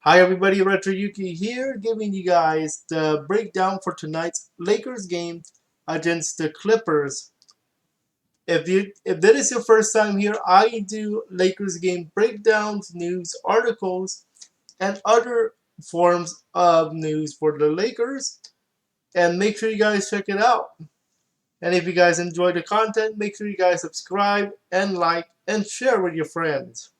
Hi everybody, Retro Yuki here, giving you guys the breakdown for tonight's Lakers game against the Clippers. If that is your first time here, I do Lakers game breakdowns, news, articles, and other forms of news for the Lakers. And make sure you guys check it out. And if you guys enjoy the content, make sure you guys subscribe and like and share with your friends.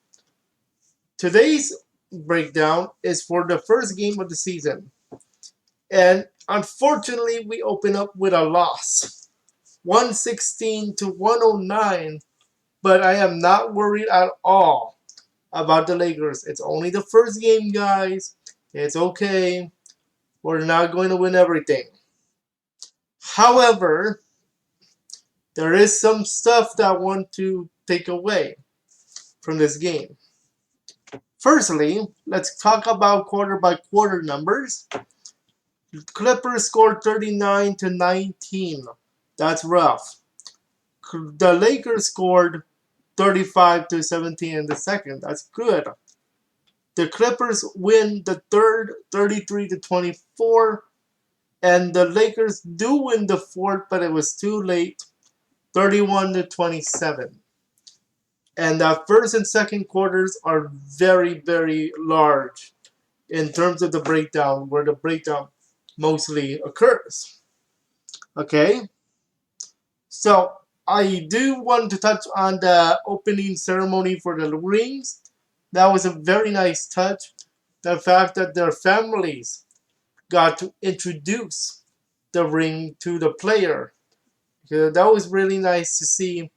Today's breakdown is for the first game of the season. And unfortunately, we open up with a loss, 116 to 109. But I am not worried at all about the Lakers. It's only the first game, guys. It's okay. We're not going to win everything. However, there is some stuff that I want to take away from this game. Firstly, let's talk about quarter by quarter numbers. Clippers scored 39 to 19. That's rough. The Lakers scored 35 to 17 in the second. That's good. The Clippers win the third 33 to 24. And the Lakers do win the fourth, but it was too late, 31 to 27. And the first and second quarters are very, very large in terms of the breakdown, where the breakdown mostly occurs. Okay? So, I do want to touch on the opening ceremony for the rings. That was a very nice touch. The fact that their families got to introduce the ring to the player. That was really nice to see.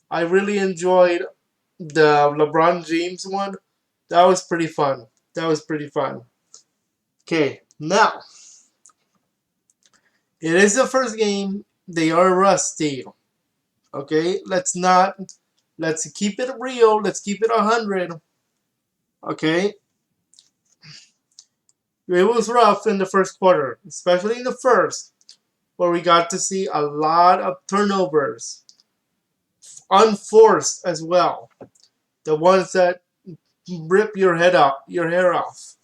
I really enjoyed the LeBron James one. That was pretty fun. That was pretty fun. Okay, now, it is the first game. They are rusty. Okay, let's keep it real. Let's keep it 100. Okay, it was rough in the first quarter, especially in the first, where we got to see a lot of turnovers, unforced as well. The ones that rip your hair off.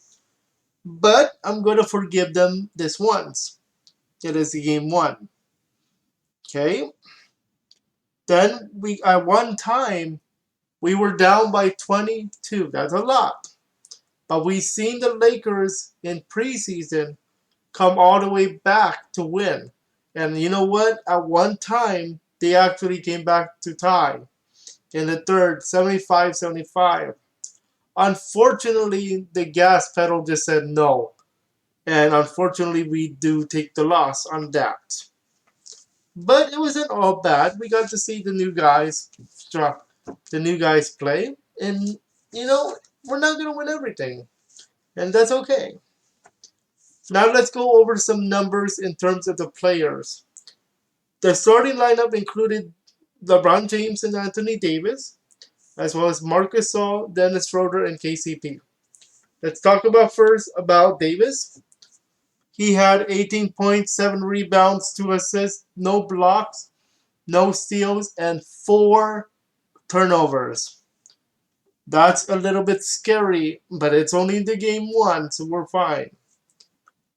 But I'm gonna forgive them this once. It is game one. Okay. Then we at one time we were down by 22. That's a lot. But we seen the Lakers in preseason come all the way back to win. And you know what? At one time, they actually came back to tie in the third, 75-75. Unfortunately, the gas pedal just said no. And unfortunately, we do take the loss on that. But it wasn't all bad. We got to see the new guys play. And, we're not going to win everything. And that's okay. Now let's go over some numbers in terms of the players. The starting lineup included LeBron James and Anthony Davis, as well as Marcus Gasol, Dennis Schroder, and KCP. Let's talk about Davis. He had 18 points, 7 rebounds, 2 assists, no blocks, no steals, and 4 turnovers. That's a little bit scary, but it's only the game one, so we're fine.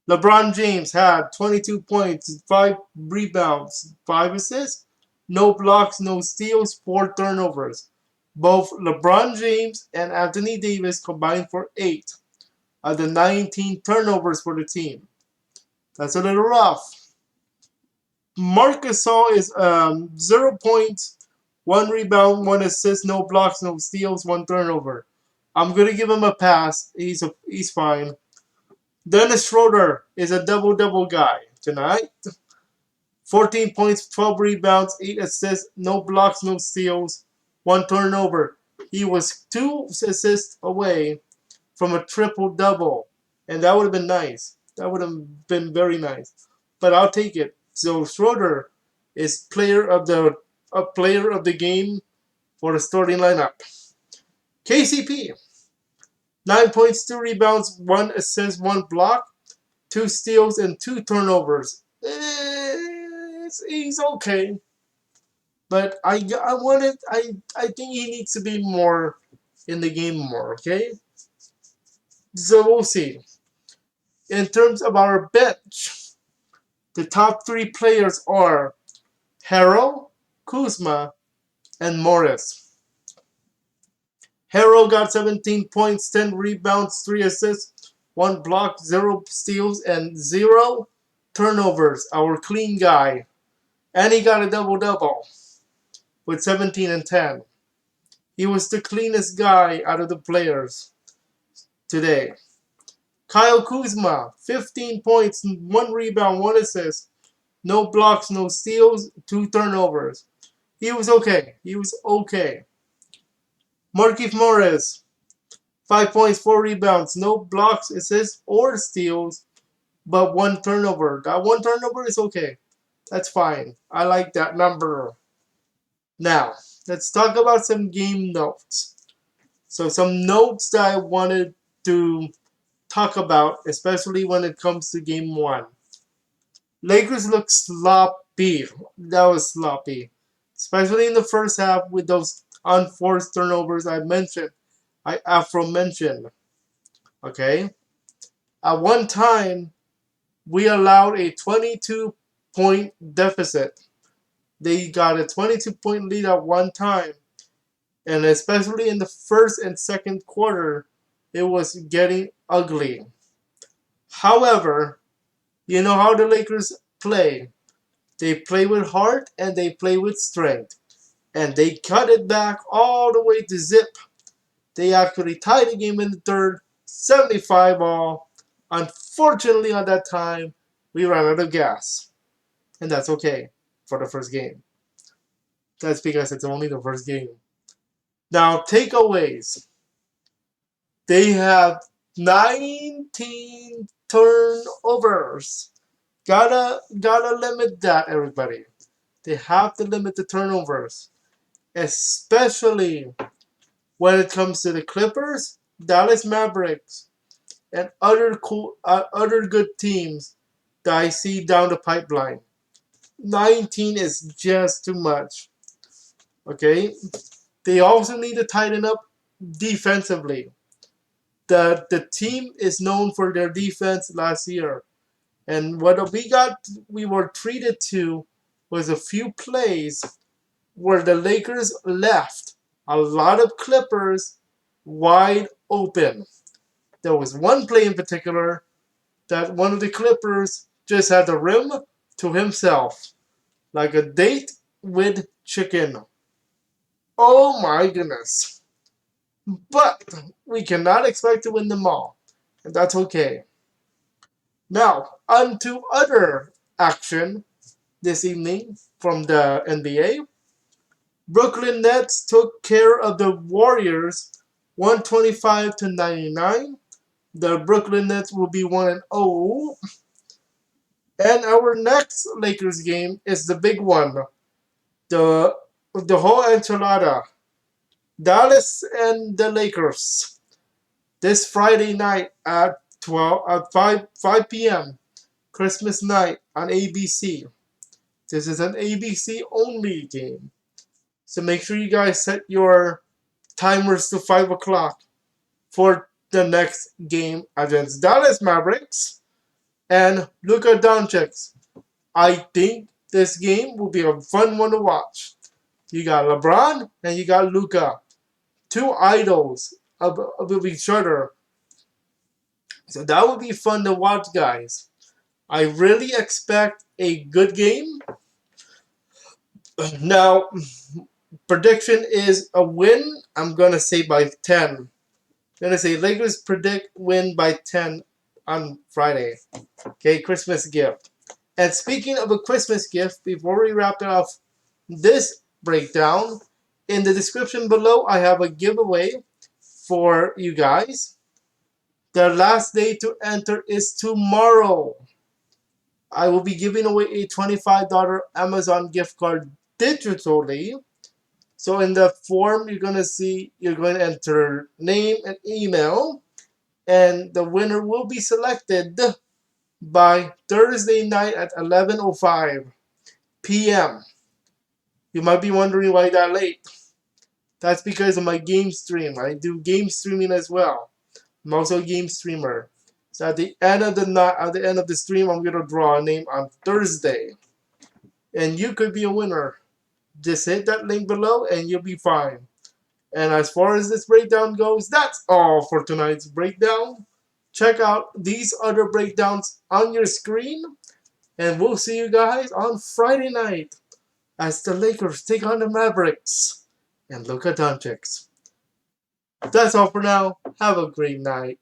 LeBron James had 22 points, 5 rebounds, 5 assists, no blocks, no steals, 4 turnovers. Both LeBron James and Anthony Davis combined for 8 of the 19 turnovers for the team. That's a little rough. Marcus Gasol is 0 points, 1 rebound, 1 assist, no blocks, no steals, 1 turnover. I'm gonna give him a pass. He's fine. Dennis Schroder is a double-double guy tonight. 14 points, 12 rebounds, 8 assists, no blocks, no steals, 1 turnover. He was 2 assists away from a triple-double, and that would have been nice. That would have been very nice. But I'll take it. So Schroder is player of the game for the starting lineup. KCP, 9 points, 2 rebounds, 1 assist, 1 block, 2 steals, and 2 turnovers. He's okay. But I think he needs to be more in the game more, okay? So we'll see. In terms of our bench, the top three players are Harrell, Kuzma, and Morris. Harrell got 17 points, 10 rebounds, 3 assists, 1 block, 0 steals, and 0 turnovers. Our clean guy. And he got a double-double with 17 and 10. He was the cleanest guy out of the players today. Kyle Kuzma, 15 points, 1 rebound, 1 assist, no blocks, no steals, 2 turnovers. He was okay. He was okay. Markieff Morris, 5 points, 4 rebounds, no blocks, assists, or steals, but 1 turnover. That 1 turnover is okay. That's fine. I like that number. Now, let's talk about some game notes. So some notes that I wanted to talk about, especially when it comes to game 1. Lakers look sloppy. That was sloppy. Especially in the first half with those unforced turnovers I aforementioned. Okay? At one time, we allowed a 22-point deficit. They got a 22-point lead at one time. And especially in the first and second quarter, it was getting ugly. However, you know how the Lakers play. They play with heart and they play with strength. And they cut it back all the way to zip. They actually tied the game in the third, 75 all. Unfortunately, at that time, we ran out of gas. And that's okay for the first game. That's because it's only the first game. Now, takeaways. They have 19 turnovers. Gotta limit that, everybody. They have to limit the turnovers, especially when it comes to the Clippers, Dallas Mavericks, and other good teams that I see down the pipeline. 19 is just too much. Okay? They also need to tighten up defensively. The team is known for their defense last year. And what we were treated to was a few plays where the Lakers left a lot of Clippers wide open. There was one play in particular that one of the Clippers just had the rim to himself, like a date with chicken. Oh my goodness. But we cannot expect to win them all, and that's okay. Now, on to other action this evening from the NBA. Brooklyn Nets took care of the Warriors 125 to 99. The Brooklyn Nets will be 1-0. And our next Lakers game is the big one. The whole enchilada. Dallas and the Lakers. This Friday night at 5 p.m. Christmas night on ABC. This is an ABC only game. So make sure you guys set your timers to 5 o'clock for the next game against Dallas Mavericks and Luka Doncic. I think this game will be a fun one to watch. You got LeBron and you got Luka. Two idols of each other. So that would be fun to watch, guys. I really expect a good game. Now, prediction is a win. I'm going to say by 10. I'm going to say Lakers predict win by 10 on Friday. Okay, Christmas gift. And speaking of a Christmas gift, before we wrap it off this breakdown, in the description below, I have a giveaway for you guys. The last day to enter is tomorrow. I will be giving away a $25 Amazon gift card digitally. So in the form, you're going to enter name and email. And the winner will be selected by Thursday night at 11:05 p.m. You might be wondering why that late. That's because of my game stream. I do game streaming as well. I'm also a game streamer. So at the end of the night, at the end of the stream, I'm gonna draw a name on Thursday, and you could be a winner. Just hit that link below, and you'll be fine. And as far as this breakdown goes, that's all for tonight's breakdown. Check out these other breakdowns on your screen, and we'll see you guys on Friday night as the Lakers take on the Mavericks and Luka Doncic. That's all for now. Have a great night.